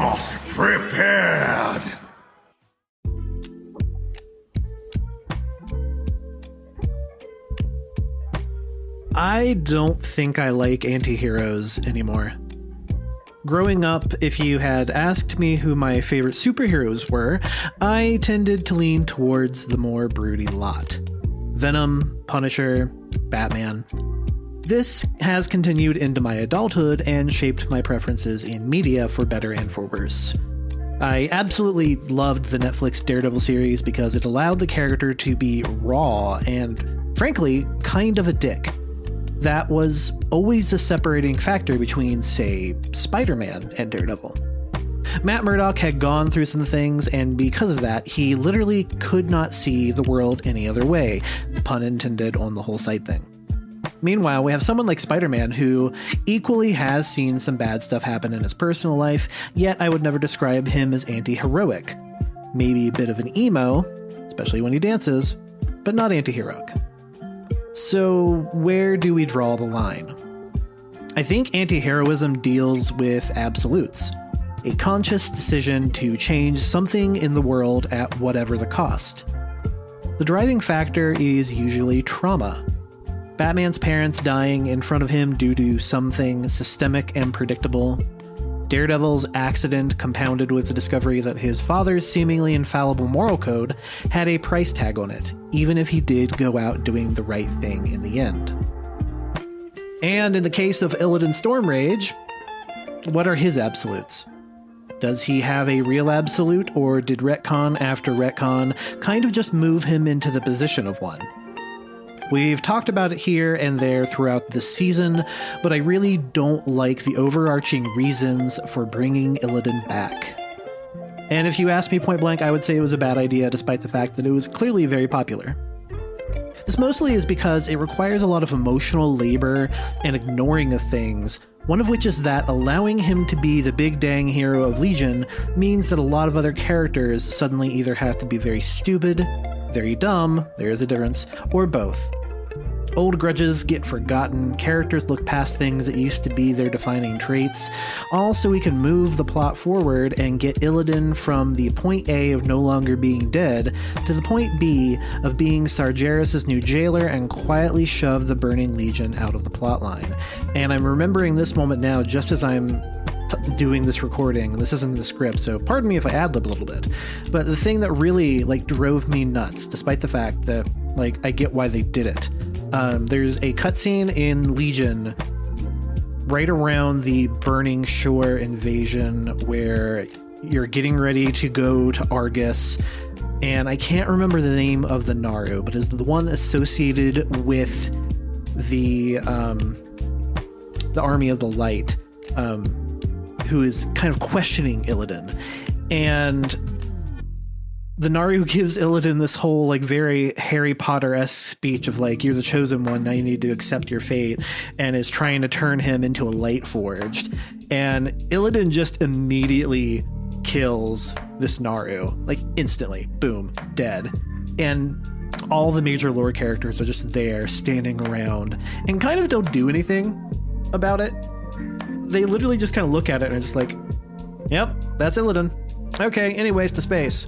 not prepared. I don't think I like anti-heroes anymore. Growing up, if you had asked me who my favorite superheroes were, I tended to lean towards the more broody lot. Venom, Punisher, Batman. This has continued into my adulthood and shaped my preferences in media for better and for worse. I absolutely loved the Netflix Daredevil series because it allowed the character to be raw and, frankly, kind of a dick. That was always the separating factor between, say, Spider-Man and Daredevil. Matt Murdock had gone through some things, and because of that, he literally could not see the world any other way, pun intended on the whole site thing. Meanwhile, we have someone like Spider-Man who equally has seen some bad stuff happen in his personal life, yet I would never describe him as anti-heroic. Maybe a bit of an emo, especially when he dances, but not anti-heroic. So where do we draw the line? I think anti-heroism deals with absolutes, a conscious decision to change something in the world at whatever the cost. The driving factor is usually trauma. Batman's parents dying in front of him due to something systemic and predictable. Daredevil's accident compounded with the discovery that his father's seemingly infallible moral code had a price tag on it, even if he did go out doing the right thing in the end. And in the case of Illidan Stormrage, what are his absolutes? Does he have a real absolute, or did retcon after retcon kind of just move him into the position of one? We've talked about it here and there throughout this season, but I really don't like the overarching reasons for bringing Illidan back. And if you ask me point blank, I would say it was a bad idea, despite the fact that it was clearly very popular. This mostly is because it requires a lot of emotional labor and ignoring of things, one of which is that allowing him to be the big dang hero of Legion means that a lot of other characters suddenly either have to be very stupid, very dumb, there is a difference, or both. Old grudges get forgotten, characters look past things that used to be their defining traits, all so we can move the plot forward and get Illidan from the point A of no longer being dead to the point B of being Sargeras' new jailer and quietly shove the Burning Legion out of the plotline. And I'm remembering this moment now just as I'm doing this recording. This isn't in the script, so pardon me if I ad-lib a little bit. But the thing that really drove me nuts, despite the fact that I get why they did it. There's a cutscene in Legion right around the Burning Shore invasion where you're getting ready to go to Argus, and I can't remember the name of the Naru, but is the one associated with the Army of the Light, who is kind of questioning Illidan. And the Naru gives Illidan this whole very Harry Potter-esque speech of you're the chosen one, now you need to accept your fate, and is trying to turn him into a light forged. And Illidan just immediately kills this Naru, instantly, boom, dead. And all the major lore characters are just there standing around and kind of don't do anything about it. They literally just kind of look at it and are just yep, that's Illidan. Okay, anyways, to space.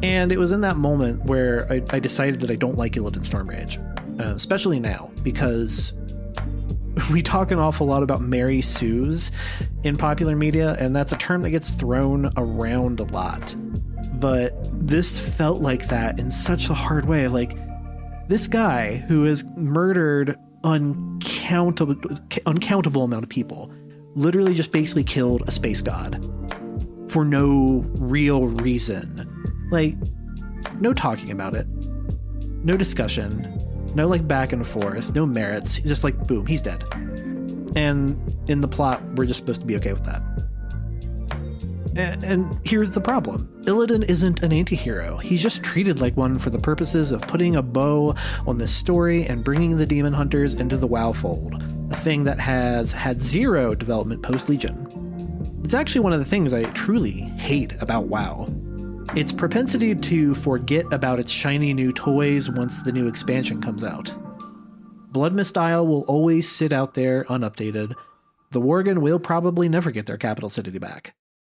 And it was in that moment where I decided that I don't like Illidan Stormrage, especially now, because we talk an awful lot about Mary Sues in popular media, and that's a term that gets thrown around a lot. But this felt like that in such a hard way. This guy who has murdered uncountable amount of people literally just basically killed a space god for no real reason. No talking about it, no discussion, no back and forth, no merits. He's just boom, he's dead. And in the plot, we're just supposed to be okay with that. And here's the problem. Illidan isn't an anti-hero. He's just treated like one for the purposes of putting a bow on this story and bringing the demon hunters into the WoW fold, a thing that has had zero development post-Legion. It's actually one of the things I truly hate about WoW. Its propensity to forget about its shiny new toys once the new expansion comes out. Bloodmist Isle will always sit out there unupdated. The Worgen will probably never get their capital city back.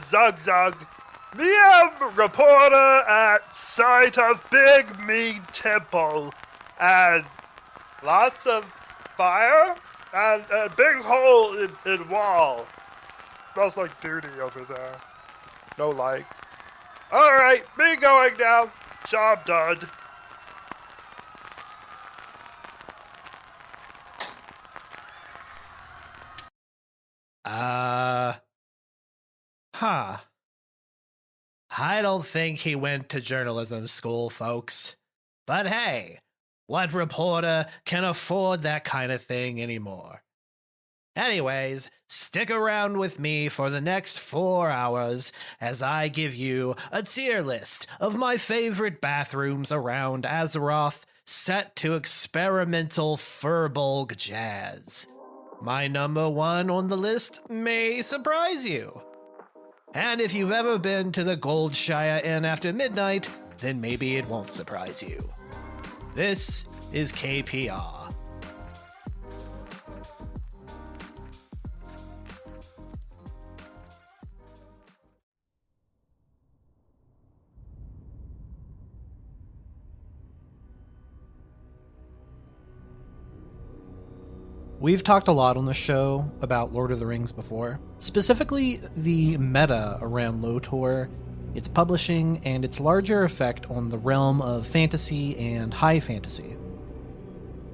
Zug Zug. Me am reporter at site of Big Meat Temple, and lots of fire, and a big hole in wall. Smells like duty over there. No light. Alright, me going now. Job done. I don't think he went to journalism school, folks. But hey, what reporter can afford that kind of thing anymore? Anyways, stick around with me for the next 4 hours as I give you a tier list of my favorite bathrooms around Azeroth set to experimental Furbolg jazz. My number 1 on the list may surprise you. And if you've ever been to the Goldshire Inn after midnight, then maybe it won't surprise you. This is KPR. We've talked a lot on the show about Lord of the Rings before, specifically the meta around LoTOR, its publishing, and its larger effect on the realm of fantasy and high fantasy.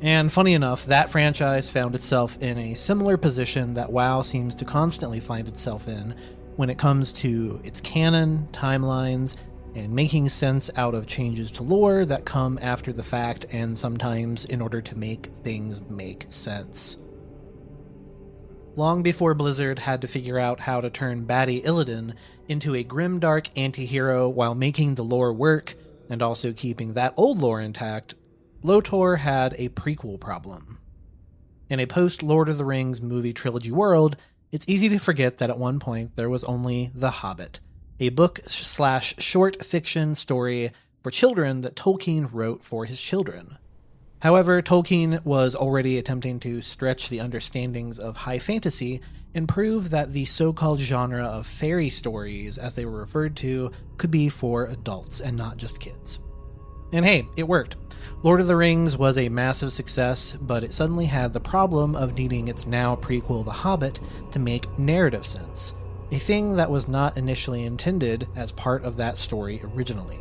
And funny enough, that franchise found itself in a similar position that WoW seems to constantly find itself in when it comes to its canon, timelines, and making sense out of changes to lore that come after the fact and sometimes in order to make things make sense. Long before Blizzard had to figure out how to turn baddie Illidan into a grimdark anti-hero while making the lore work and also keeping that old lore intact, LoTOR had a prequel problem. In a post-Lord of the Rings movie trilogy world, it's easy to forget that at one point there was only The Hobbit, a book/short fiction story for children that Tolkien wrote for his children. However, Tolkien was already attempting to stretch the understandings of high fantasy and prove that the so-called genre of fairy stories, as they were referred to, could be for adults and not just kids. And hey, it worked. Lord of the Rings was a massive success, but it suddenly had the problem of needing its now prequel The Hobbit to make narrative sense, a thing that was not initially intended as part of that story originally.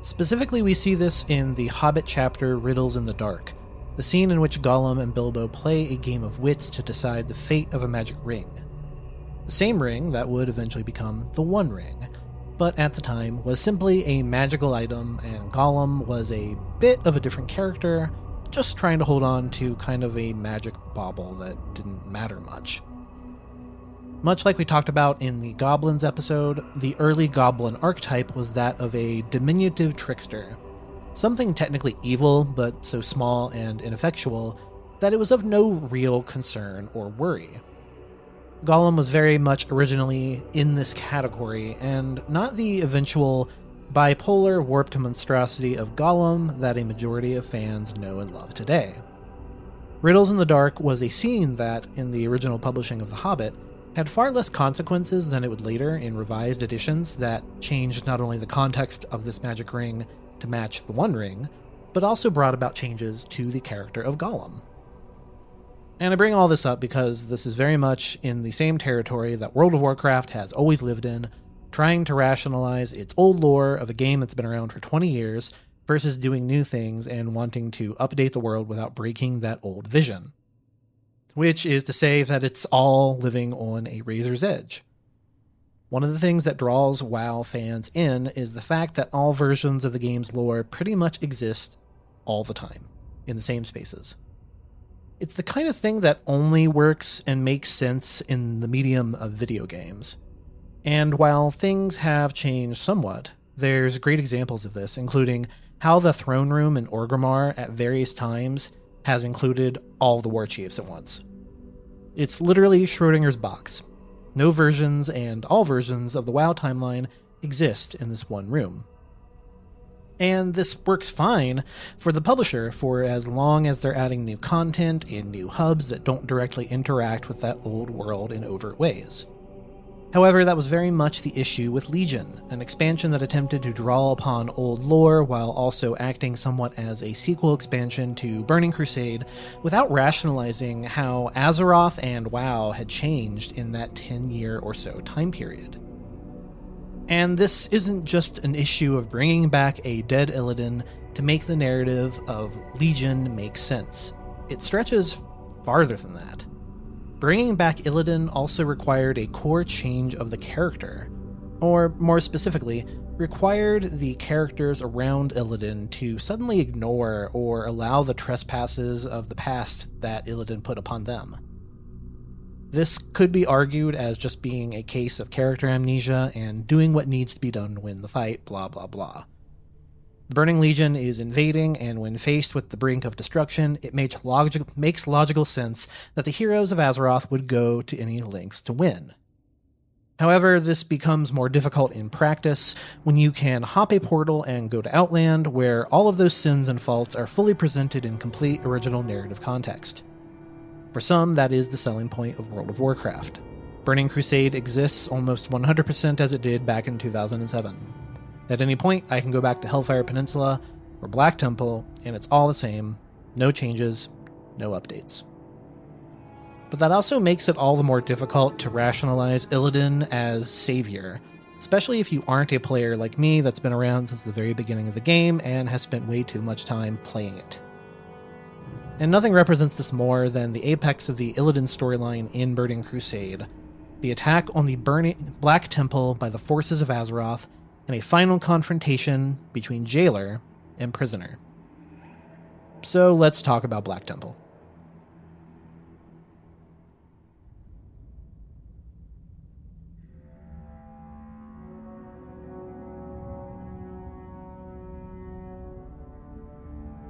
Specifically, we see this in the Hobbit chapter Riddles in the Dark, the scene in which Gollum and Bilbo play a game of wits to decide the fate of a magic ring. The same ring that would eventually become the One Ring, but at the time was simply a magical item, and Gollum was a bit of a different character, just trying to hold on to kind of a magic bauble that didn't matter much. Much like we talked about in the Goblins episode, the early Goblin archetype was that of a diminutive trickster, something technically evil, but so small and ineffectual that it was of no real concern or worry. Gollum was very much originally in this category, and not the eventual bipolar warped monstrosity of Gollum that a majority of fans know and love today. Riddles in the Dark was a scene that, in the original publishing of The Hobbit, had far less consequences than it would later in revised editions that changed not only the context of this magic ring to match the One Ring, but also brought about changes to the character of Gollum. And I bring all this up because this is very much in the same territory that World of Warcraft has always lived in, trying to rationalize its old lore of a game that's been around for 20 years versus doing new things and wanting to update the world without breaking that old vision. Which is to say that it's all living on a razor's edge. One of the things that draws WoW fans in is the fact that all versions of the game's lore pretty much exist all the time, in the same spaces. It's the kind of thing that only works and makes sense in the medium of video games. And while things have changed somewhat, there's great examples of this, including how the throne room in Orgrimmar at various times has included all the war chiefs at once. It's literally Schrodinger's box. No versions and all versions of the WoW timeline exist in this one room. And this works fine for the publisher for as long as they're adding new content and new hubs that don't directly interact with that old world in overt ways. However, that was very much the issue with Legion, an expansion that attempted to draw upon old lore while also acting somewhat as a sequel expansion to Burning Crusade without rationalizing how Azeroth and WoW had changed in that 10-year or so time period. And this isn't just an issue of bringing back a dead Illidan to make the narrative of Legion make sense. It stretches farther than that. Bringing back Illidan also required a core change of the character, or more specifically, required the characters around Illidan to suddenly ignore or allow the trespasses of the past that Illidan put upon them. This could be argued as just being a case of character amnesia and doing what needs to be done to win the fight, blah blah blah. The Burning Legion is invading, and when faced with the brink of destruction, it makes logical sense that the heroes of Azeroth would go to any lengths to win. However, this becomes more difficult in practice when you can hop a portal and go to Outland, where all of those sins and faults are fully presented in complete original narrative context. For some, that is the selling point of World of Warcraft. Burning Crusade exists almost 100% as it did back in 2007. At any point, I can go back to Hellfire Peninsula or Black Temple, and it's all the same. No changes, no updates. But that also makes it all the more difficult to rationalize Illidan as savior, especially if you aren't a player like me that's been around since the very beginning of the game and has spent way too much time playing it. And nothing represents this more than the apex of the Illidan storyline in Burning Crusade, the attack on the Black Temple by the forces of Azeroth, and a final confrontation between jailer and prisoner. So let's talk about Black Temple.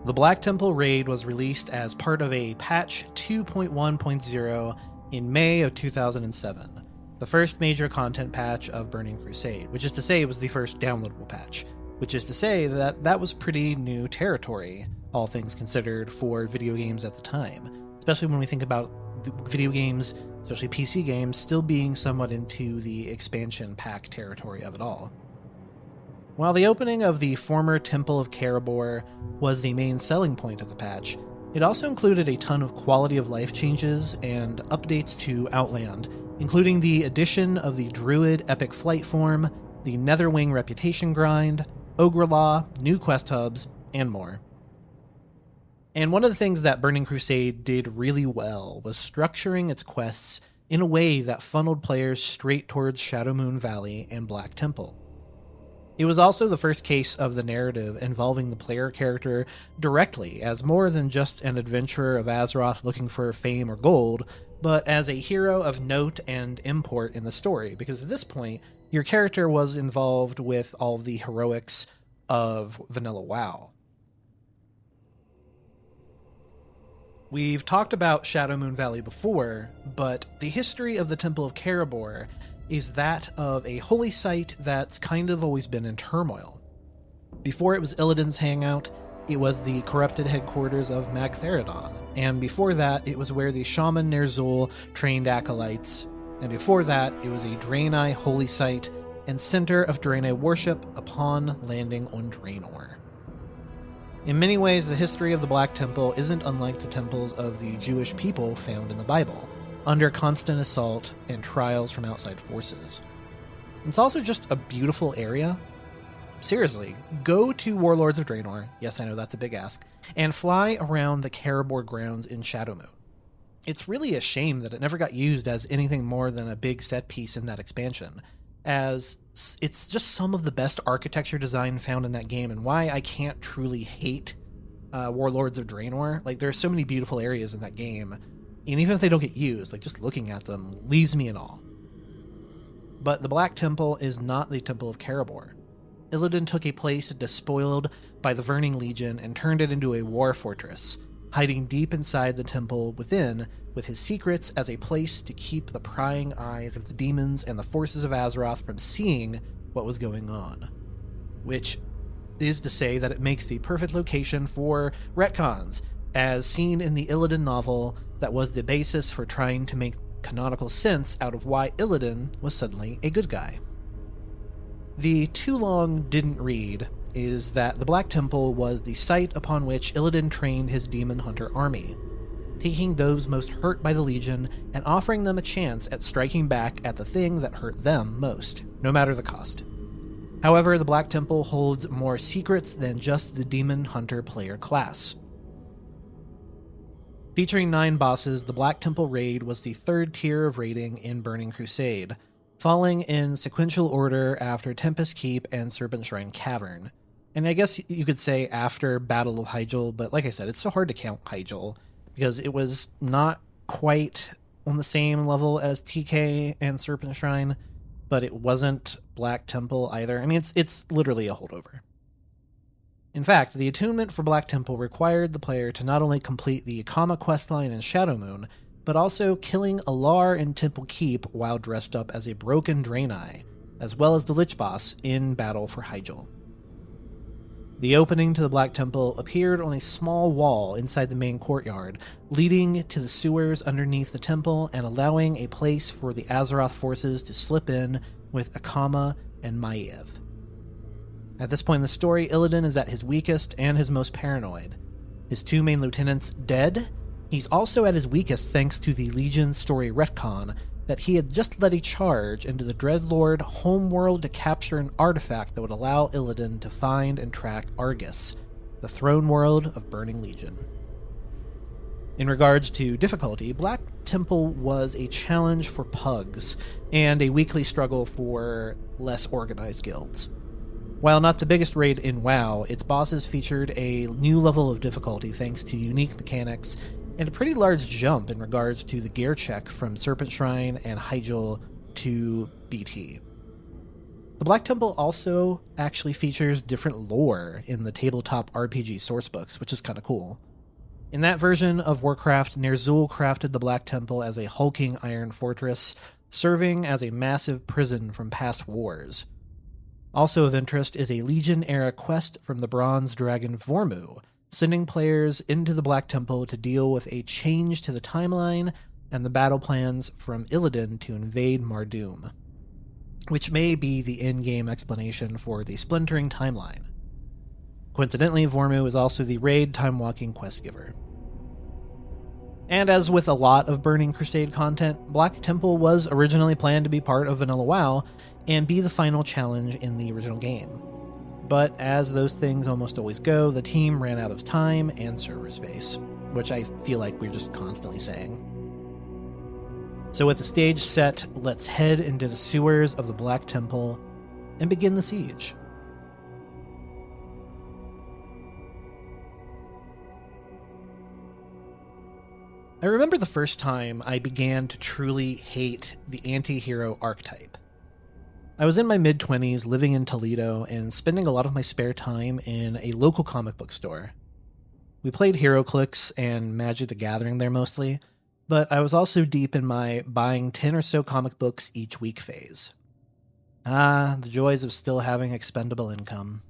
The Black Temple raid was released as part of a patch 2.1.0 in May of 2007. The first major content patch of Burning Crusade, which is to say it was the first downloadable patch, which is to say that that was pretty new territory, all things considered, for video games at the time, especially when we think about video games, especially PC games, still being somewhat into the expansion pack territory of it all. While the opening of the former Temple of Karabor was the main selling point of the patch, it also included a ton of quality of life changes and updates to Outland, including the addition of the Druid Epic Flight Form, the Netherwing Reputation Grind, Ogre Law, new quest hubs, and more. And one of the things that Burning Crusade did really well was structuring its quests in a way that funneled players straight towards Shadowmoon Valley and Black Temple. It was also the first case of the narrative involving the player character directly as more than just an adventurer of Azeroth looking for fame or gold, but as a hero of note and import in the story, because at this point, your character was involved with all the heroics of vanilla WoW. We've talked about Shadowmoon Valley before, but the history of the Temple of Karabor is that of a holy site that's kind of always been in turmoil. Before it was Illidan's hangout, it was the corrupted headquarters of Magtheridon, and before that, it was where the shaman Ner'zhul trained acolytes, and before that, it was a Draenei holy site and center of Draenei worship upon landing on Draenor. In many ways, the history of the Black Temple isn't unlike the temples of the Jewish people found in the Bible, under constant assault and trials from outside forces. It's also just a beautiful area. Seriously, go to Warlords of Draenor, yes, I know that's a big ask, and fly around the Karabor grounds in Shadowmoon. It's really a shame that it never got used as anything more than a big set piece in that expansion, as it's just some of the best architecture design found in that game, and why I can't truly hate Warlords of Draenor. Like, there are so many beautiful areas in that game, and even if they don't get used, like, just looking at them leaves me in awe. But the Black Temple is not the Temple of Karabor. Illidan took a place despoiled by the Burning Legion and turned it into a war fortress, hiding deep inside the temple within, with his secrets as a place to keep the prying eyes of the demons and the forces of Azeroth from seeing what was going on. Which is to say that it makes the perfect location for retcons, as seen in the Illidan novel that was the basis for trying to make canonical sense out of why Illidan was suddenly a good guy. The too long didn't read is that the Black Temple was the site upon which Illidan trained his demon hunter army, taking those most hurt by the Legion and offering them a chance at striking back at the thing that hurt them most, no matter the cost. However, the Black Temple holds more secrets than just the demon hunter player class. Featuring 9 bosses, the Black Temple raid was the 3rd tier of raiding in Burning Crusade, falling in sequential order after Tempest Keep and Serpent Shrine Cavern. And I guess you could say after Battle of Hyjal, but like I said, it's so hard to count Hyjal, because it was not quite on the same level as TK and Serpent Shrine, but it wasn't Black Temple either. I mean, it's literally a holdover. In fact, the attunement for Black Temple required the player to not only complete the Akama questline in Shadowmoon, but also killing Alar in Temple Keep while dressed up as a broken Draenei, as well as the Lich Boss in Battle for Hyjal. The opening to the Black Temple appeared on a small wall inside the main courtyard, leading to the sewers underneath the temple and allowing a place for the Azeroth forces to slip in with Akama and Maiev. At this point in the story, Illidan is at his weakest and his most paranoid. His 2 main lieutenants dead. He's also at his weakest thanks to the Legion story retcon that he had just led a charge into the Dreadlord homeworld to capture an artifact that would allow Illidan to find and track Argus, the throne world of Burning Legion. In regards to difficulty, Black Temple was a challenge for pugs and a weekly struggle for less organized guilds. While not the biggest raid in WoW, its bosses featured a new level of difficulty thanks to unique mechanics and a pretty large jump in regards to the gear check from Serpent Shrine and Hyjal to BT. The Black Temple also actually features different lore in the tabletop RPG sourcebooks, which is kind of cool. In that version of Warcraft, Ner'zhul crafted the Black Temple as a hulking iron fortress, serving as a massive prison from past wars. Also of interest is a Legion-era quest from the Bronze Dragon Vormu, sending players into the Black Temple to deal with a change to the timeline and the battle plans from Illidan to invade Mardum, which may be the in-game explanation for the splintering timeline. Coincidentally, Vormu is also the raid time-walking quest giver. And as with a lot of Burning Crusade content, Black Temple was originally planned to be part of Vanilla WoW and be the final challenge in the original game. But as those things almost always go, the team ran out of time and server space, which I feel like we're just constantly saying. So with the stage set, let's head into the sewers of the Black Temple and begin the siege. I remember the first time I began to truly hate the anti-hero archetype. I was in my mid-20s, living in Toledo, and spending a lot of my spare time in a local comic book store. We played HeroClix and Magic the Gathering there mostly, but I was also deep in my buying 10 or so comic books each week phase. Ah, the joys of still having expendable income.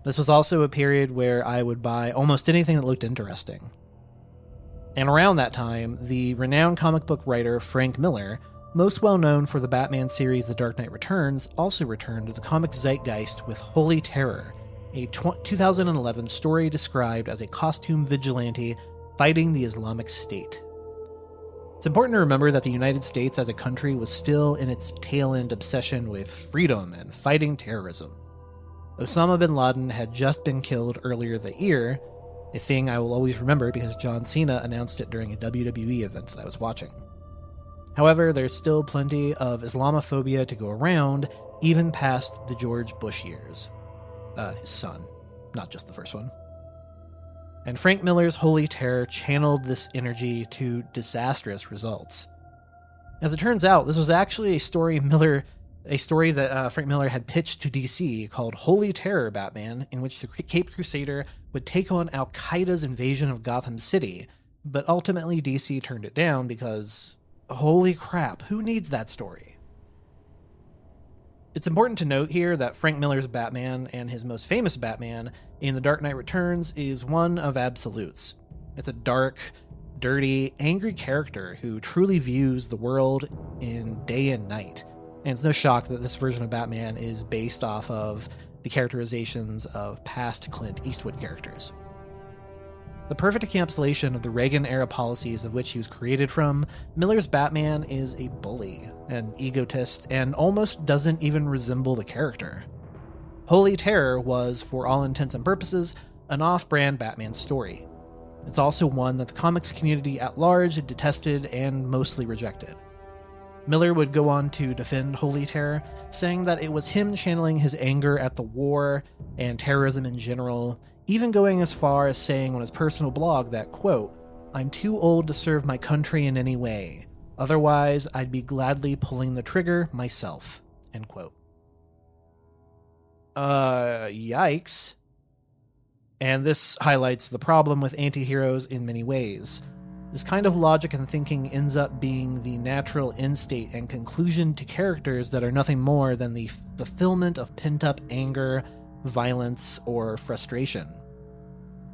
This was also a period where I would buy almost anything that looked interesting. And around that time, the renowned comic book writer Frank Miller, most well known for the Batman series The Dark Knight Returns, also returned to the comic zeitgeist with Holy Terror, a 2011 story described as a costume vigilante fighting the Islamic State. It's important to remember that the United States as a country was still in its tail-end obsession with freedom and fighting terrorism. Osama bin Laden had just been killed earlier that year, a thing I will always remember because John Cena announced it during a WWE event that I was watching. However, there's still plenty of Islamophobia to go around, even past the George Bush years. His son, not just the first one. And Frank Miller's Holy Terror channeled this energy to disastrous results. As it turns out, this was actually a story that Frank Miller had pitched to DC called Holy Terror Batman, in which the Caped Crusader would take on Al-Qaeda's invasion of Gotham City, but ultimately DC turned it down because, holy crap, who needs that story? It's important to note here that Frank Miller's Batman and his most famous Batman in The Dark Knight Returns is one of absolutes. It's a dark, dirty, angry character who truly views the world in day and night. And it's no shock that this version of Batman is based off of the characterizations of past Clint Eastwood characters. The perfect encapsulation of the Reagan-era policies of which he was created from, Miller's Batman is a bully, an egotist, and almost doesn't even resemble the character. Holy Terror was, for all intents and purposes, an off-brand Batman story. It's also one that the comics community at large detested and mostly rejected. Miller would go on to defend Holy Terror, saying that it was him channeling his anger at the war and terrorism in general, even going as far as saying on his personal blog that, quote, "I'm too old to serve my country in any way. Otherwise, I'd be gladly pulling the trigger myself," end quote. Yikes. And this highlights the problem with anti-heroes in many ways. This kind of logic and thinking ends up being the natural end state and conclusion to characters that are nothing more than the fulfillment of pent-up anger, violence, or frustration.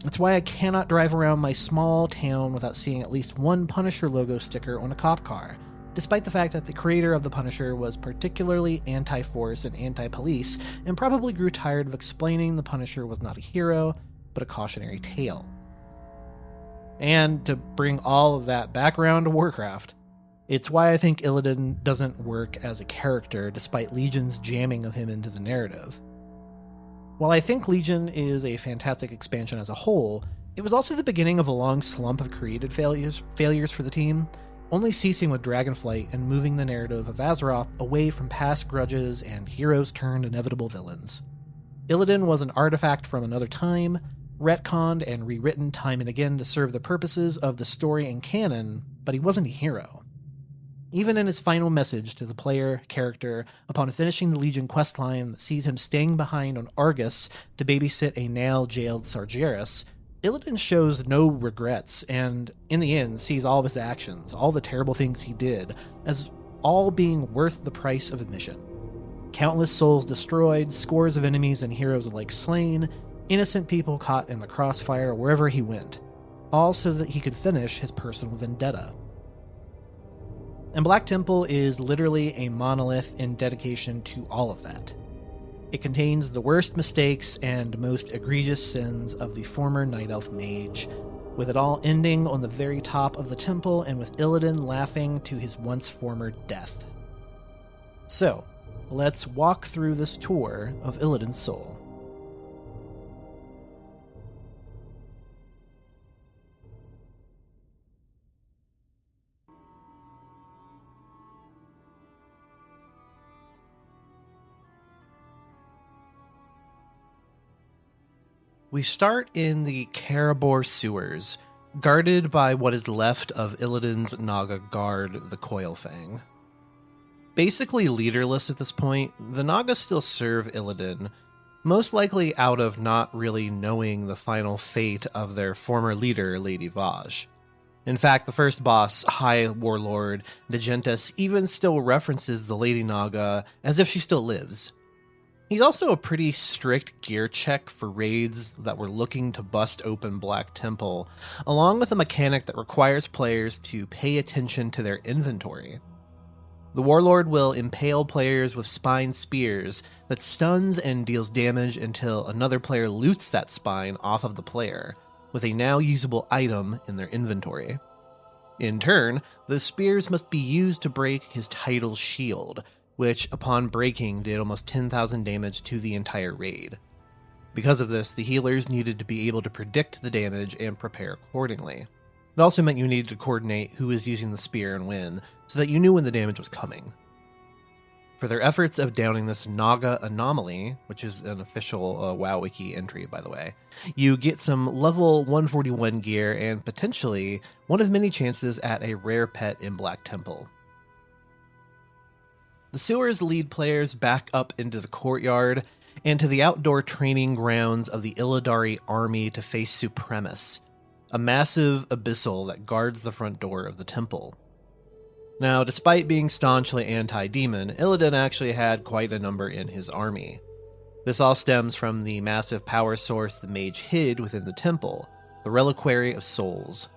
That's why I cannot drive around my small town without seeing at least one Punisher logo sticker on a cop car, despite the fact that the creator of the Punisher was particularly anti-force and anti-police, and probably grew tired of explaining the Punisher was not a hero, but a cautionary tale. And to bring all of that background to Warcraft, it's why I think Illidan doesn't work as a character despite Legion's jamming of him into the narrative. While I think Legion is a fantastic expansion as a whole, it was also the beginning of a long slump of creative failures for the team, only ceasing with Dragonflight and moving the narrative of Azeroth away from past grudges and heroes turned inevitable villains. Illidan was an artifact from another time, retconned and rewritten time and again to serve the purposes of the story and canon, but he wasn't a hero. Even in his final message to the player character upon finishing the Legion questline that sees him staying behind on Argus to babysit a now-jailed Sargeras, Illidan shows no regrets and, in the end, sees all of his actions, all the terrible things he did, as all being worth the price of admission. Countless souls destroyed, scores of enemies and heroes alike slain, innocent people caught in the crossfire wherever he went, all so that he could finish his personal vendetta. And Black Temple is literally a monolith in dedication to all of that. It contains the worst mistakes and most egregious sins of the former Night Elf mage, with it all ending on the very top of the temple and with Illidan laughing to his once former death. So, let's walk through this tour of Illidan's soul. We start in the Karabor sewers, guarded by what is left of Illidan's Naga guard, the Coilfang. Basically leaderless at this point, the Naga still serve Illidan, most likely out of not really knowing the final fate of their former leader, Lady Vaj. In fact, the first boss, High Warlord Negentus, even still references the Lady Naga as if she still lives. He's also a pretty strict gear check for raids that were looking to bust open Black Temple, along with a mechanic that requires players to pay attention to their inventory. The Warlord will impale players with spine spears that stuns and deals damage until another player loots that spine off of the player, with a now usable item in their inventory. In turn, the spears must be used to break his title shield, which, upon breaking, did almost 10,000 damage to the entire raid. Because of this, the healers needed to be able to predict the damage and prepare accordingly. It also meant you needed to coordinate who was using the spear and when, so that you knew when the damage was coming. For their efforts of downing this Naga anomaly, which is an official WoW Wiki entry, by the way, you get some level 141 gear and potentially one of many chances at a rare pet in Black Temple. The sewers lead players back up into the courtyard and to the outdoor training grounds of the Illidari army to face Supremus, a massive abyssal that guards the front door of the temple. Now, despite being staunchly anti-demon, Illidan actually had quite a number in his army. This all stems from the massive power source the mage hid within the temple, the Reliquary of Souls.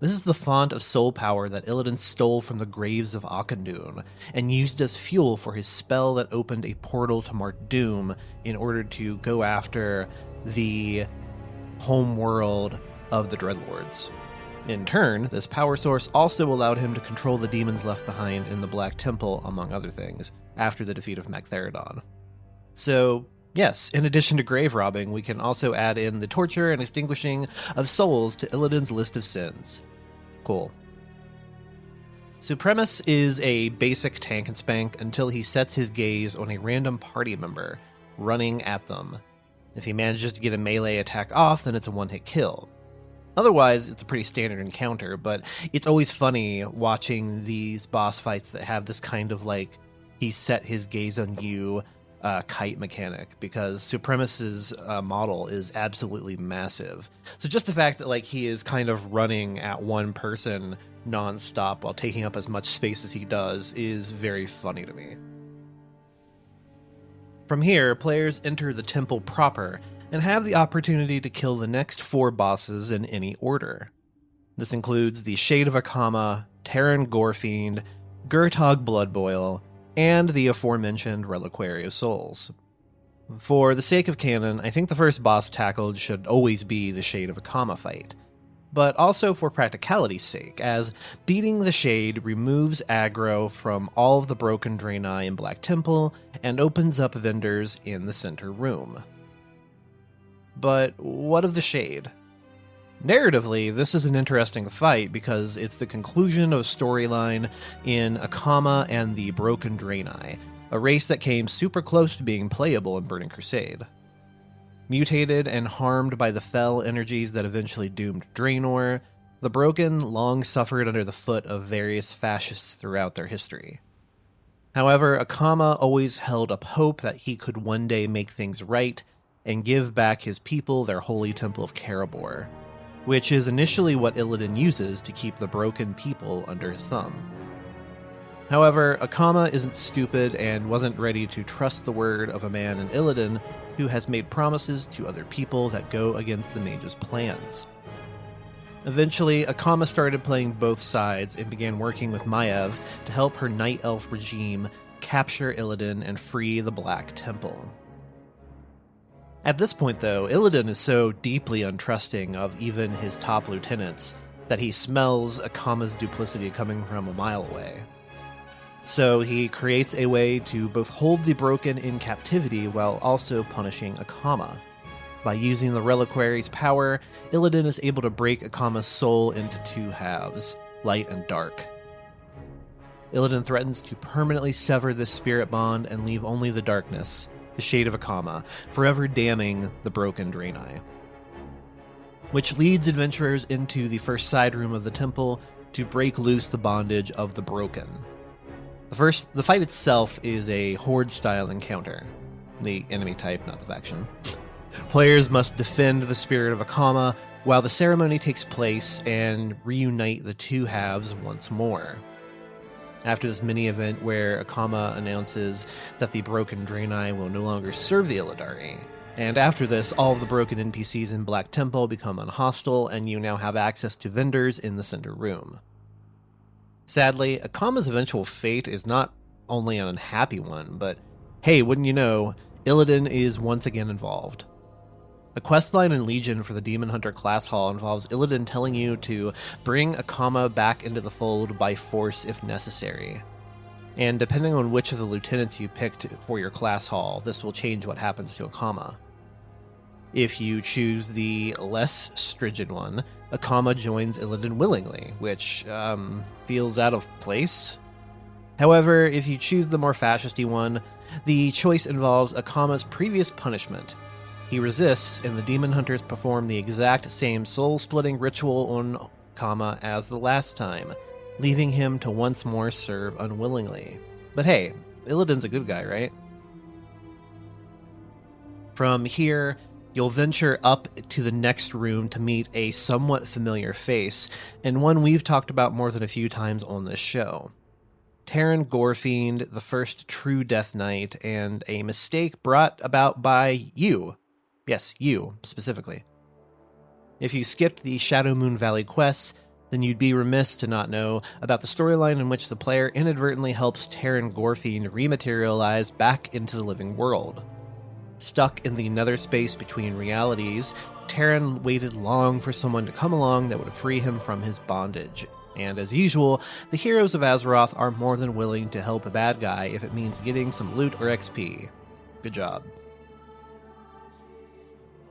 This is the font of soul power that Illidan stole from the graves of Akandun and used as fuel for his spell that opened a portal to Mart Doom in order to go after the home world of the Dreadlords. In turn, this power source also allowed him to control the demons left behind in the Black Temple, among other things, after the defeat of Magtheridon. So, yes, in addition to grave robbing, we can also add in the torture and extinguishing of souls to Illidan's list of sins. Cool. Supremus is a basic tank and spank until he sets his gaze on a random party member running at them. If he manages to get a melee attack off, then it's a one-hit kill. Otherwise, it's a pretty standard encounter, but it's always funny watching these boss fights that have this kind of like, he set his gaze on you kite mechanic, because Supremus's model is absolutely massive. So just the fact that like he is kind of running at one person nonstop while taking up as much space as he does is very funny to me. From here, players enter the temple proper and have the opportunity to kill the next 4 bosses in any order. This includes the Shade of Akama, Terran Gorefiend, Gurtog Bloodboil, and the aforementioned Reliquary of Souls. For the sake of canon, I think the first boss tackled should always be the Shade of Akama fight, but also for practicality's sake, as beating the Shade removes aggro from all of the broken Draenei in Black Temple and opens up vendors in the center room. But what of the Shade? Narratively, this is an interesting fight because it's the conclusion of a storyline in Akama and the Broken Draenei, a race that came super close to being playable in Burning Crusade. Mutated and harmed by the fell energies that eventually doomed Draenor, the Broken long suffered under the foot of various fascists throughout their history. However, Akama always held up hope that he could one day make things right and give back his people their holy temple of Karabor, which is initially what Illidan uses to keep the broken people under his thumb. However, Akama isn't stupid and wasn't ready to trust the word of a man in Illidan who has made promises to other people that go against the mage's plans. Eventually, Akama started playing both sides and began working with Maiev to help her Night Elf regime capture Illidan and free the Black Temple. At this point, though, Illidan is so deeply untrusting of even his top lieutenants that he smells Akama's duplicity coming from a mile away. So he creates a way to both hold the Broken in captivity while also punishing Akama. By using the Reliquary's power, Illidan is able to break Akama's soul into 2 halves, light and dark. Illidan threatens to permanently sever this spirit bond and leave only the darkness, the Shade of Akama, forever damning the Broken Draenei. Which leads adventurers into the first side room of the temple to break loose the bondage of the Broken. The fight itself is a horde-style encounter. The enemy type, not the faction. Players must defend the spirit of Akama while the ceremony takes place and reunite the 2 halves once more. After this mini-event where Akama announces that the Broken Draenei will no longer serve the Illidari, and after this, all of the broken NPCs in Black Temple become unhostile, and you now have access to vendors in the center room. Sadly, Akama's eventual fate is not only an unhappy one, but hey, wouldn't you know, Illidan is once again involved. A questline in Legion for the Demon Hunter class hall involves Illidan telling you to bring Akama back into the fold by force if necessary. And depending on which of the lieutenants you picked for your class hall, this will change what happens to Akama. If you choose the less stringent one, Akama joins Illidan willingly, which, feels out of place. However, if you choose the more fascisty one, the choice involves Akama's previous punishment. He resists, and the Demon Hunters perform the exact same soul-splitting ritual on Akama as the last time, leaving him to once more serve unwillingly. But hey, Illidan's a good guy, right? From here, you'll venture up to the next room to meet a somewhat familiar face, and one we've talked about more than a few times on this show. Terran Gorefiend, the first true Death Knight, and a mistake brought about by you. Yes, you, specifically. If you skipped the Shadow Moon Valley quests, then you'd be remiss to not know about the storyline in which the player inadvertently helps Terran Gorfiend rematerialize back into the living world. Stuck in the nether space between realities, Terran waited long for someone to come along that would free him from his bondage. And as usual, the heroes of Azeroth are more than willing to help a bad guy if it means getting some loot or XP. Good job.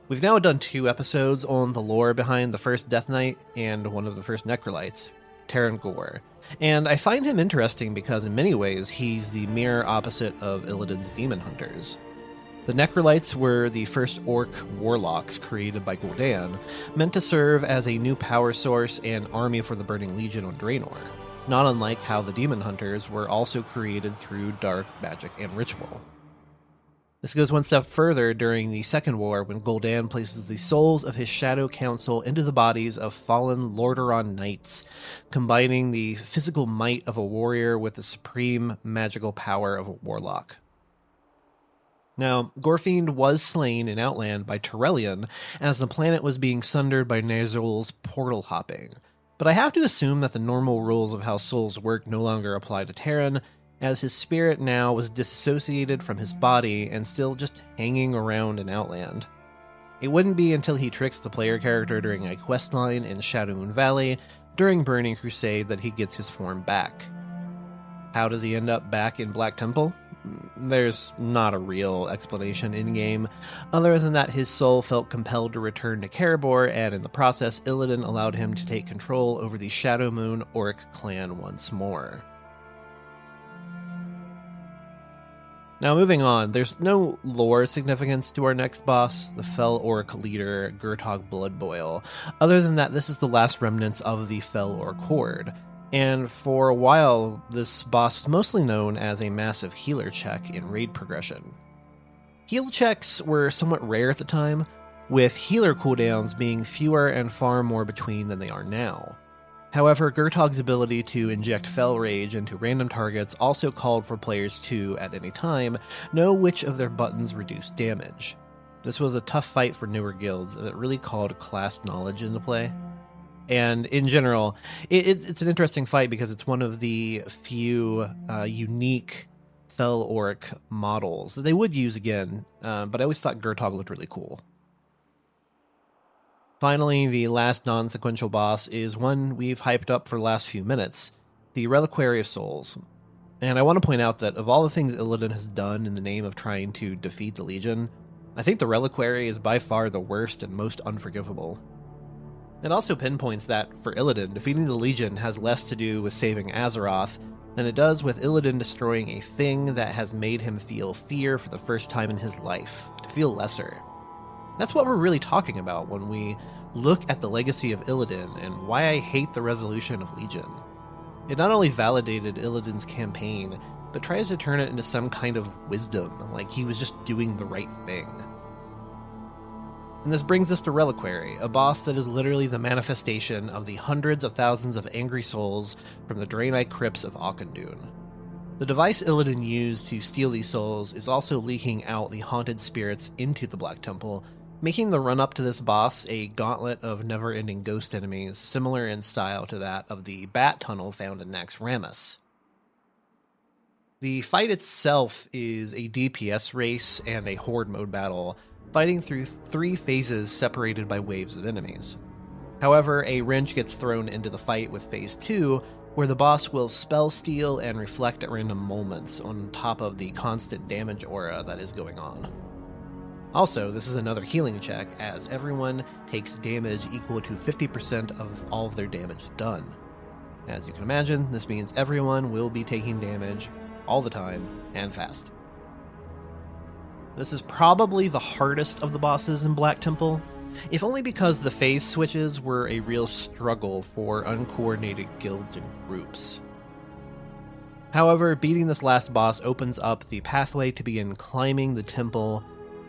We've now done 2 episodes on the lore behind the first Death Knight and one of the first Necrolites, Terran Gore. And I find him interesting because in many ways he's the mirror opposite of Illidan's Demon Hunters. The Necrolites were the first orc warlocks created by Gul'dan, meant to serve as a new power source and army for the Burning Legion on Draenor, not unlike how the Demon Hunters were also created through dark magic and ritual. This goes one step further during the Second War when Gul'dan places the souls of his Shadow Council into the bodies of fallen Lordaeron knights, combining the physical might of a warrior with the supreme magical power of a warlock. Now, Gorfiend was slain in Outland by Turellian as the planet was being sundered by Ner'zhul's portal hopping, but I have to assume that the normal rules of how souls work no longer apply to Terran, as his spirit now was disassociated from his body and still just hanging around in Outland. It wouldn't be until he tricks the player character during a questline in Shadowmoon Valley during Burning Crusade that he gets his form back. How does he end up back in Black Temple? There's not a real explanation in-game, other than that his soul felt compelled to return to Karabor, and in the process Illidan allowed him to take control over the Shadowmoon Orc clan once more. Now moving on, there's no lore significance to our next boss, the Fel Orc leader, Gurtog Bloodboil, other than that this is the last remnants of the Fel Orc horde, and for a while this boss was mostly known as a massive healer check in raid progression. Heal checks were somewhat rare at the time, with healer cooldowns being fewer and far more between than they are now. However, Gurtog's ability to inject Fel Rage into random targets also called for players to, at any time, know which of their buttons reduced damage. This was a tough fight for newer guilds, as it really called class knowledge into play. And in general, it's an interesting fight because it's one of the few unique Fel Orc models that they would use again, but I always thought Gurtog looked really cool. Finally, the last non-sequential boss is one we've hyped up for the last few minutes, the Reliquary of Souls. And I want to point out that of all the things Illidan has done in the name of trying to defeat the Legion, I think the Reliquary is by far the worst and most unforgivable. It also pinpoints that, for Illidan, defeating the Legion has less to do with saving Azeroth than it does with Illidan destroying a thing that has made him feel fear for the first time in his life, to feel lesser. That's what we're really talking about when we look at the legacy of Illidan and why I hate the resolution of Legion. It not only validated Illidan's campaign, but tries to turn it into some kind of wisdom, like he was just doing the right thing. And this brings us to Reliquary, a boss that is literally the manifestation of the hundreds of thousands of angry souls from the Draenei crypts of Auchindoun. The device Illidan used to steal these souls is also leaking out the haunted spirits into the Black Temple, making the run-up to this boss a gauntlet of never-ending ghost enemies, similar in style to that of the Bat Tunnel found in Naxxramas. The fight itself is a DPS race and a horde mode battle, fighting through 3 phases separated by waves of enemies. However, a wrench gets thrown into the fight with Phase 2, where the boss will spell steal and reflect at random moments on top of the constant damage aura that is going on. Also, this is another healing check, as everyone takes damage equal to 50% of all of their damage done. As you can imagine, this means everyone will be taking damage all the time and fast. This is probably the hardest of the bosses in Black Temple, if only because the phase switches were a real struggle for uncoordinated guilds and groups. However, beating this last boss opens up the pathway to begin climbing the temple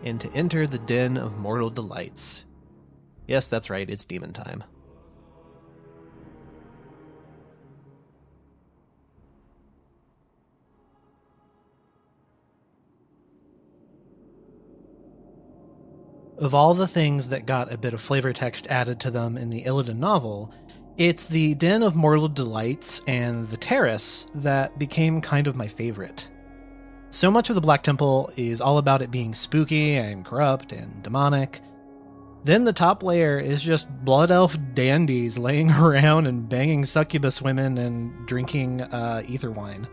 and to enter the Den of Mortal Delights. Yes, that's right, it's demon time. Of all the things that got a bit of flavor text added to them in the Illidan novel, It's the Den of Mortal Delights and the Terrace that became kind of my favorite. So much of the Black Temple is all about it being spooky and corrupt and demonic. Then the top layer is just blood elf dandies laying around and banging succubus women and drinking ether wine.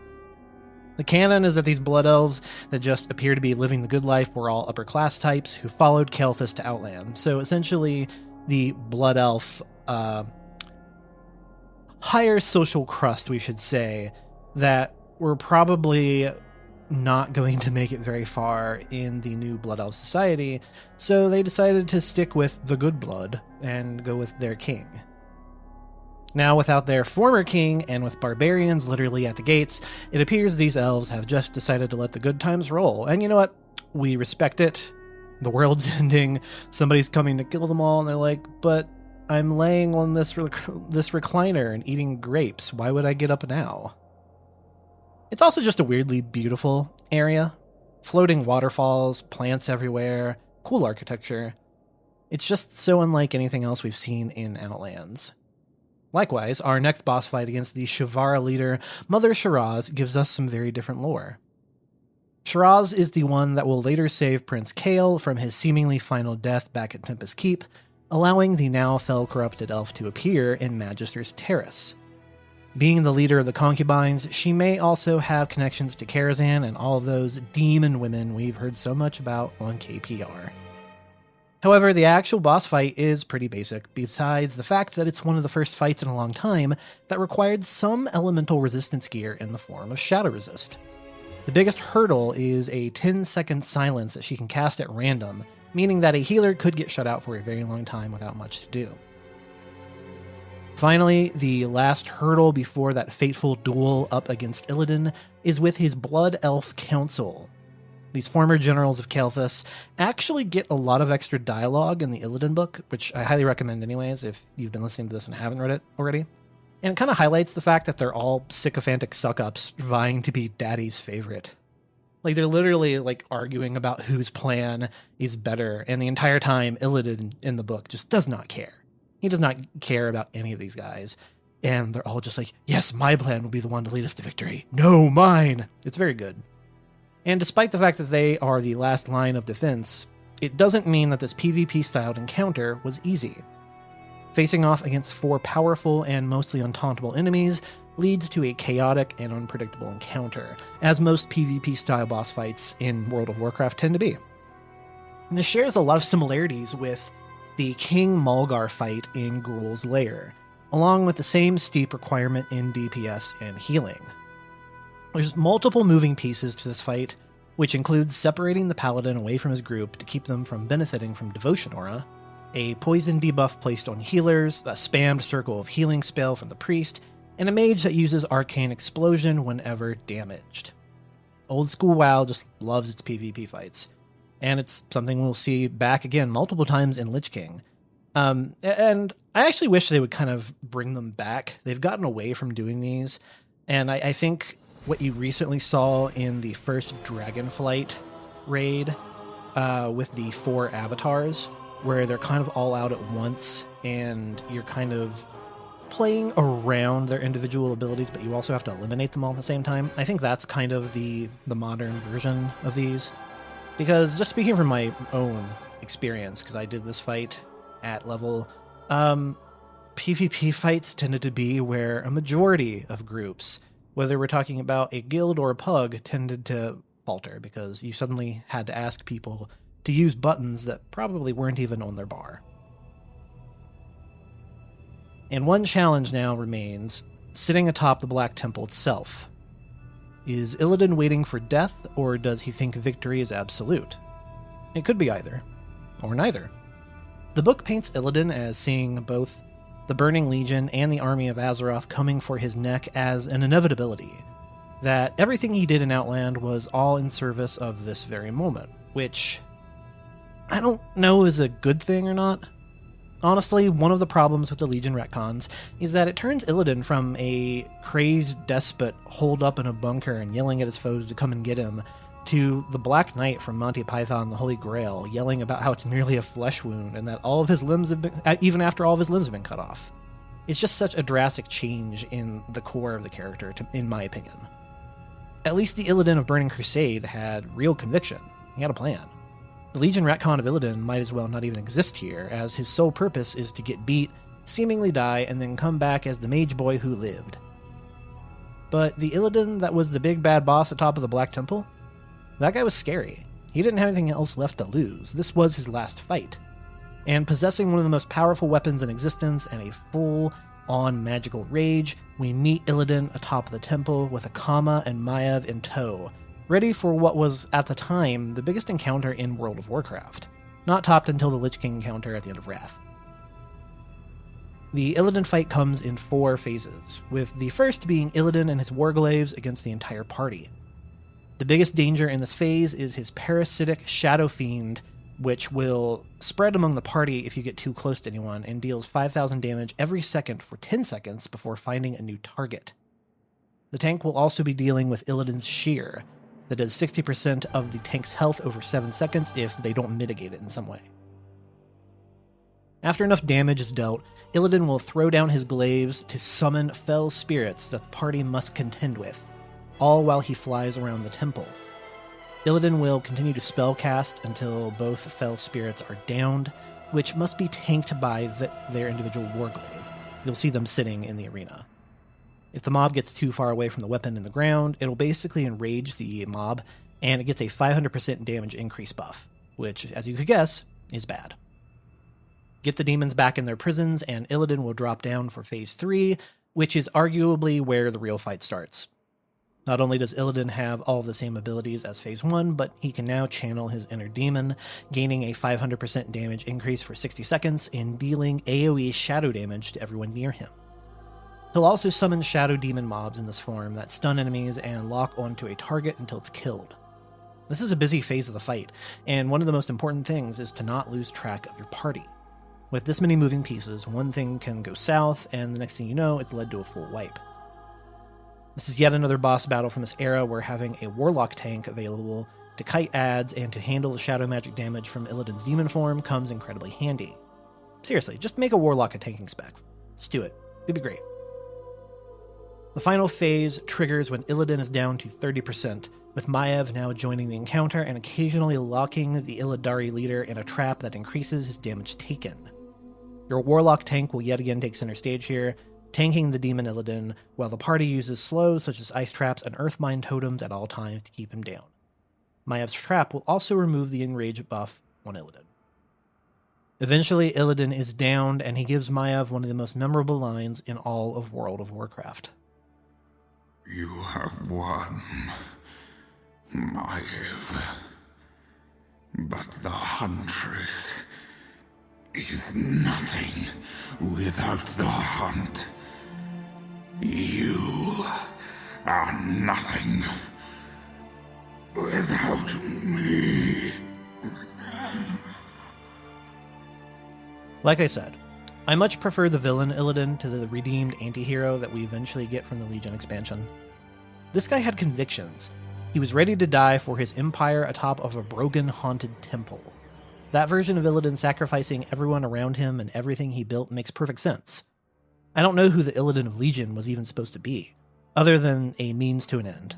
The canon is that these blood elves that just appear to be living the good life were all upper class types who followed Kael'thas to Outland. So essentially, the blood elf higher social crust, we should say, that were probably not going to make it very far in the new Blood Elf Society, so they decided to stick with the good blood and go with their king. Now, without their former king and with barbarians literally at the gates, it appears these elves have just decided to let the good times roll. And you know what? We respect it. The world's ending. Somebody's coming to kill them all, and they're like, but I'm laying on this recliner and eating grapes. Why would I get up now? It's also just a weirdly beautiful area. Floating waterfalls, plants everywhere, cool architecture. It's just so unlike anything else we've seen in Outlands. Likewise, our next boss fight against the Shavara leader, Mother Shiraz, gives us some very different lore. Shiraz is the one that will later save Prince Kael from his seemingly final death back at Tempest Keep, allowing the now fell-corrupted elf to appear in Magister's Terrace. Being the leader of the concubines, she may also have connections to Karazhan and all of those demon women we've heard so much about on KPR. However, the actual boss fight is pretty basic, besides the fact that it's one of the first fights in a long time that required some elemental resistance gear in the form of Shadow Resist. The biggest hurdle is a 10-second silence that she can cast at random, meaning that a healer could get shut out for a very long time without much to do. Finally, the last hurdle before that fateful duel up against Illidan is with his Blood Elf Council. These former generals of Kael'thas actually get a lot of extra dialogue in the Illidan book, which I highly recommend anyways if you've been listening to this and haven't read it already. And it kind of highlights the fact that they're all sycophantic suck-ups vying to be daddy's favorite. Like, they're literally, like, arguing about whose plan is better, and the entire time, Illidan in the book just does not care. He does not care about any of these guys, and they're all just like, yes, my plan will be the one to lead us to victory. No, mine! It's very good. And despite the fact that they are the last line of defense, it doesn't mean that this PvP-styled encounter was easy. Facing off against 4 powerful and mostly untauntable enemies leads to a chaotic and unpredictable encounter, as most PvP-style boss fights in World of Warcraft tend to be. And this shares a lot of similarities with the King Mulgar fight in Gruul's Lair, along with the same steep requirement in DPS and healing. There's multiple moving pieces to this fight, which includes separating the paladin away from his group to keep them from benefiting from Devotion Aura, a poison debuff placed on healers, a spammed circle of healing spell from the priest, and a mage that uses Arcane Explosion whenever damaged. Old school WoW just loves its PvP fights, and it's something we'll see back again multiple times in Lich King. And I actually wish they would kind of bring them back. They've gotten away from doing these, and I think what you recently saw in the first Dragonflight raid with the 4 avatars, where they're kind of all out at once, and you're kind of playing around their individual abilities, but you also have to eliminate them all at the same time. I think that's kind of the modern version of these. Because just speaking from my own experience, because I did this fight at level, PvP fights tended to be where a majority of groups, whether we're talking about a guild or a pug, tended to falter because you suddenly had to ask people to use buttons that probably weren't even on their bar. And one challenge now remains, sitting atop the Black Temple itself. Is Illidan waiting for death, or does he think victory is absolute? It could be either, or neither. The book paints Illidan as seeing both the Burning Legion and the army of Azeroth coming for his neck as an inevitability, that everything he did in Outland was all in service of this very moment, which I don't know is a good thing or not. Honestly, one of the problems with the Legion retcons is that it turns Illidan from a crazed despot holed up in a bunker and yelling at his foes to come and get him, to the Black Knight from Monty Python, the Holy Grail, yelling about how it's merely a flesh wound and that all of his limbs have been, even after all of his limbs have been cut off. It's just such a drastic change in the core of the character, in my opinion. At least the Illidan of Burning Crusade had real conviction. He had a plan. The Legion retcon of Illidan might as well not even exist here, as his sole purpose is to get beat, seemingly die, and then come back as the mage boy who lived. But the Illidan that was the big bad boss atop of the Black Temple? That guy was scary. He didn't have anything else left to lose. This was his last fight. And possessing one of the most powerful weapons in existence and a full-on magical rage, we meet Illidan atop the temple with Akama and Maiev in tow, ready for what was, at the time, the biggest encounter in World of Warcraft, not topped until the Lich King encounter at the end of Wrath. The Illidan fight comes in 4 phases, with the first being Illidan and his warglaives against the entire party. The biggest danger in this phase is his parasitic Shadow Fiend, which will spread among the party if you get too close to anyone and deals 5,000 damage every second for 10 seconds before finding a new target. The tank will also be dealing with Illidan's Shear, that does 60% of the tank's health over 7 seconds if they don't mitigate it in some way. After enough damage is dealt, Illidan will throw down his glaives to summon fell spirits that the party must contend with, all while he flies around the temple. Illidan will continue to spellcast until both fell spirits are downed, which must be tanked by their individual warglaive. You'll see them sitting in the arena. If the mob gets too far away from the weapon in the ground, it'll basically enrage the mob, and it gets a 500% damage increase buff, which, as you could guess, is bad. Get the demons back in their prisons, and Illidan will drop down for Phase 3, which is arguably where the real fight starts. Not only does Illidan have all the same abilities as Phase 1, but he can now channel his inner demon, gaining a 500% damage increase for 60 seconds and dealing AoE shadow damage to everyone near him. He'll also summon shadow demon mobs in this form that stun enemies and lock onto a target until it's killed. This is a busy phase of the fight, and one of the most important things is to not lose track of your party. With this many moving pieces, one thing can go south, and the next thing you know, it's led to a full wipe. This is yet another boss battle from this era where having a Warlock tank available to kite adds and to handle the shadow magic damage from Illidan's demon form comes incredibly handy. Seriously, just make a Warlock a tanking spec. Just do it. It'd be great. The final phase triggers when Illidan is down to 30%, with Maiev now joining the encounter and occasionally locking the Illidari leader in a trap that increases his damage taken. Your Warlock tank will yet again take center stage here, tanking the demon Illidan, while the party uses slows such as ice traps and earth mine totems at all times to keep him down. Maev's trap will also remove the enrage buff on Illidan. Eventually, Illidan is downed, and he gives Maiev one of the most memorable lines in all of World of Warcraft. You have won, Maiev. But the Huntress is nothing without the hunt. You are nothing without me. Like I said, I much prefer the villain Illidan to the redeemed anti-hero that we eventually get from the Legion expansion. This guy had convictions. He was ready to die for his empire atop of a broken, haunted temple. That version of Illidan sacrificing everyone around him and everything he built makes perfect sense. I don't know who the Illidan of Legion was even supposed to be, other than a means to an end.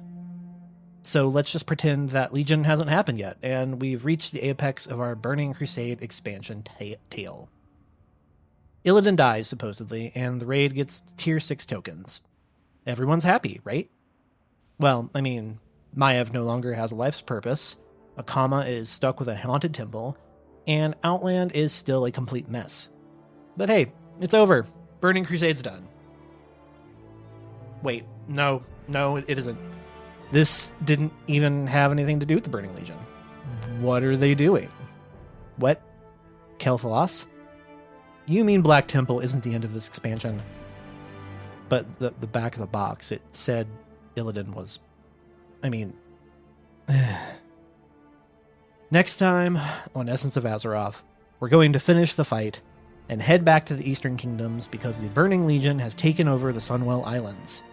So let's just pretend that Legion hasn't happened yet, and we've reached the apex of our Burning Crusade expansion tale. Illidan dies, supposedly, and the raid gets tier 6 tokens. Everyone's happy, right? Well, I mean, Maiev no longer has a life's purpose, Akama is stuck with a haunted temple, and Outland is still a complete mess. But hey, it's over. Burning Crusade's done. Wait, no, it isn't. This didn't even have anything to do with the Burning Legion. What are they doing? What? Kel'Thalas? You mean Black Temple isn't the end of this expansion? But the back of the box, it said Illidan was... I mean... Next time, on Essence of Azeroth, we're going to finish the fight and head back to the Eastern Kingdoms because the Burning Legion has taken over the Sunwell Islands.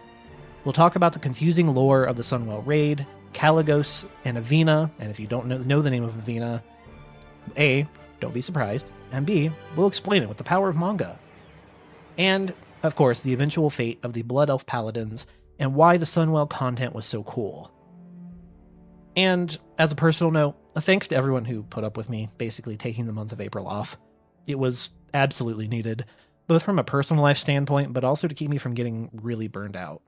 We'll talk about the confusing lore of the Sunwell Raid, Kalecgos, and Avina, and if you don't know the name of Avina, A, don't be surprised, and B, we'll explain it with the power of manga. And of course, the eventual fate of the Blood Elf Paladins, and why the Sunwell content was so cool. And as a personal note, thanks to everyone who put up with me basically taking the month of April off. It was absolutely needed, both from a personal life standpoint, but also to keep me from getting really burned out.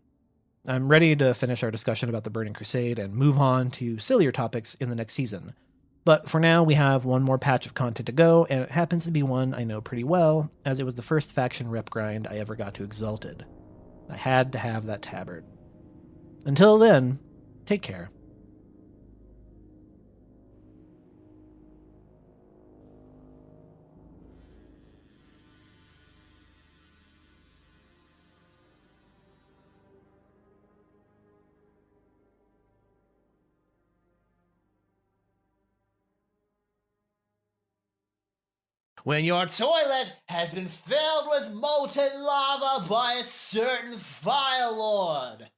I'm ready to finish our discussion about the Burning Crusade and move on to sillier topics in the next season. But for now, we have one more patch of content to go, and it happens to be one I know pretty well, as it was the first faction rep grind I ever got to Exalted. I had to have that tabard. Until then, take care. When your toilet has been filled with molten lava by a certain fire lord.